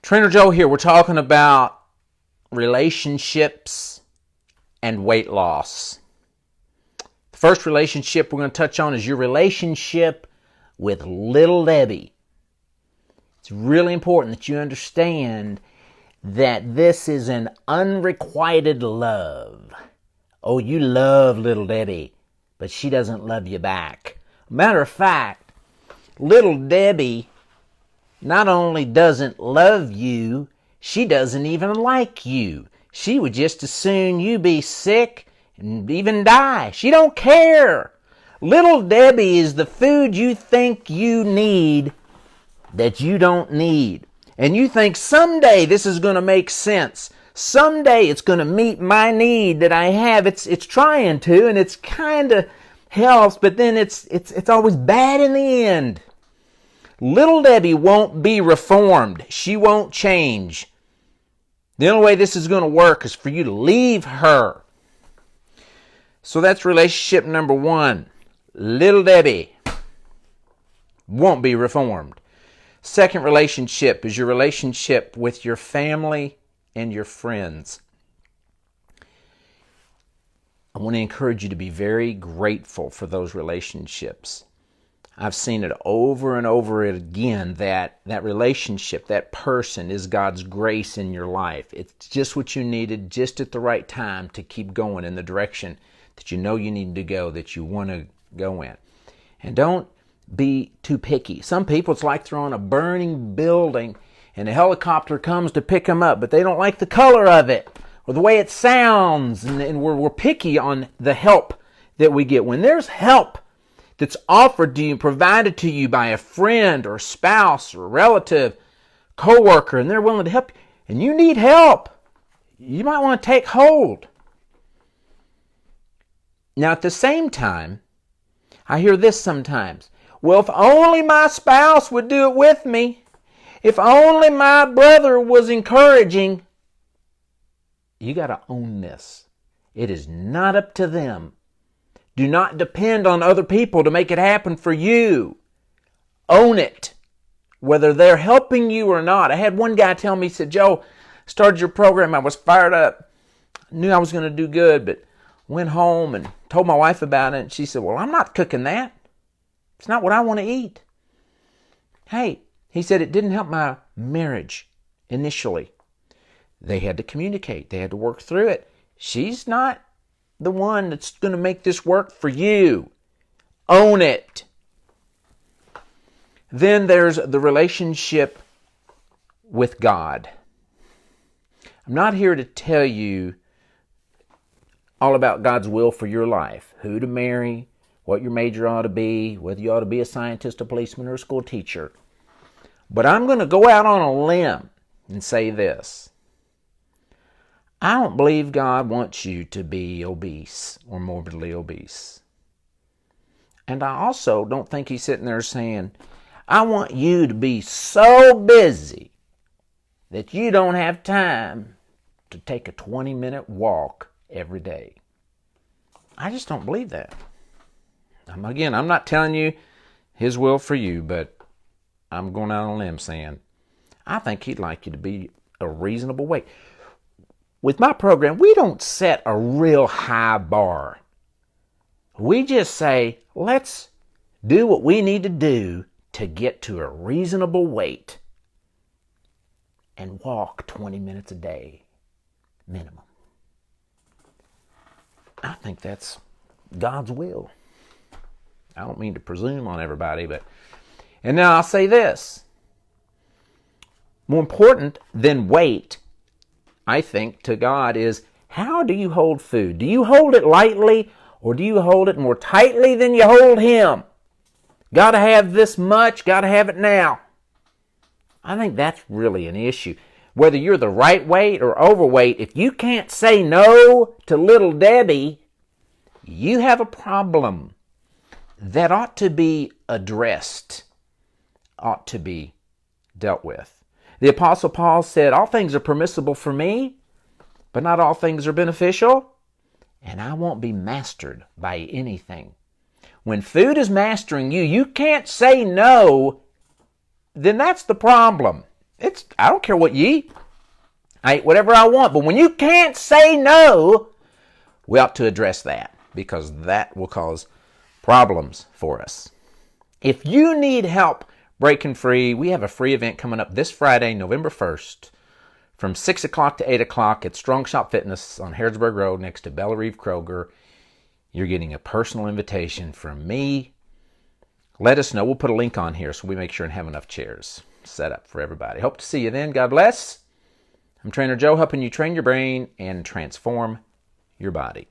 Trainer Joe here. We're talking about relationships and weight loss. The first relationship we're going to touch on is your relationship with Little Debbie. It's really important that you understand that this is an unrequited love. Oh, you love Little Debbie, but she doesn't love you back. Matter of fact, Little Debbie not only doesn't love you, she doesn't even like you. She would just as soon you be sick and even die. She don't care. Little Debbie is the food you think you need that you don't need. And you think someday this is going to make sense. Someday it's going to meet my need that I have. It's trying to, and it's kind of helps, but then it's always bad in the end. Little Debbie won't be reformed. She won't change. The only way this is going to work is for you to leave her. So that's relationship number one. Little Debbie won't be reformed. Second relationship is your relationship with your family and your friends. I want to encourage you to be very grateful for those relationships. I've seen it over and over again that relationship, that person is God's grace in your life. It's just what you needed just at the right time to keep going in the direction that you know you need to go, that you want to go in. And don't be too picky. Some people, it's like they're on a burning building and a helicopter comes to pick them up, but they don't like the color of it or the way it sounds, and we're picky on the help that we get. When there's help that's offered to you, provided to you by a friend or spouse or relative, coworker, and they're willing to help you, and you need help, you might want to take hold. Now, at the same time, I hear this sometimes. Well, if only my spouse would do it with me. If only my brother was encouraging. You got to own this. It is not up to them. Do not depend on other people to make it happen for you. Own it, whether they're helping you or not. I had one guy tell me, he said, Joe, started your program, I was fired up. I knew I was going to do good, but went home and told my wife about it. And she said, well, I'm not cooking that. It's not what I want to eat. Hey, he said it didn't help my marriage initially. They had to communicate. They had to work through it. She's not the one that's going to make this work for you. Own it. Then there's the relationship with God. I'm not here to tell you all about God's will for your life, who to marry, what your major ought to be, whether you ought to be a scientist, a policeman, or a school teacher. But I'm going to go out on a limb and say this. I don't believe God wants you to be obese or morbidly obese. And I also don't think He's sitting there saying, I want you to be so busy that you don't have time to take a 20-minute walk every day. I just don't believe that. I'm not telling you His will for you, but I'm going out on a limb saying, I think He'd like you to be a reasonable weight. With my program, we don't set a real high bar. We just say, let's do what we need to do to get to a reasonable weight and walk 20 minutes a day, minimum. I think that's God's will. I don't mean to presume on everybody, and now I'll say this. More important than weight, I think, to God is, how do you hold food? Do you hold it lightly, or do you hold it more tightly than you hold Him? Got to have this much, got to have it now. I think that's really an issue. Whether you're the right weight or overweight, if you can't say no to Little Debbie, you have a problem that ought to be addressed, ought to be dealt with. The Apostle Paul said, all things are permissible for me, but not all things are beneficial, and I won't be mastered by anything. When food is mastering you, you can't say no, then that's the problem. I don't care what you eat. I eat whatever I want. But when you can't say no, we ought to address that, because that will cause problems for us. If you need help breaking free, we have a free event coming up this Friday, November 1st, from 6 o'clock to 8 o'clock at Strong Shop Fitness on Harrodsburg Road next to Bella Reeve Kroger. You're getting a personal invitation from me. Let us know. We'll put a link on here so we make sure and have enough chairs set up for everybody. Hope to see you then. God bless. I'm Trainer Joe, helping you train your brain and transform your body.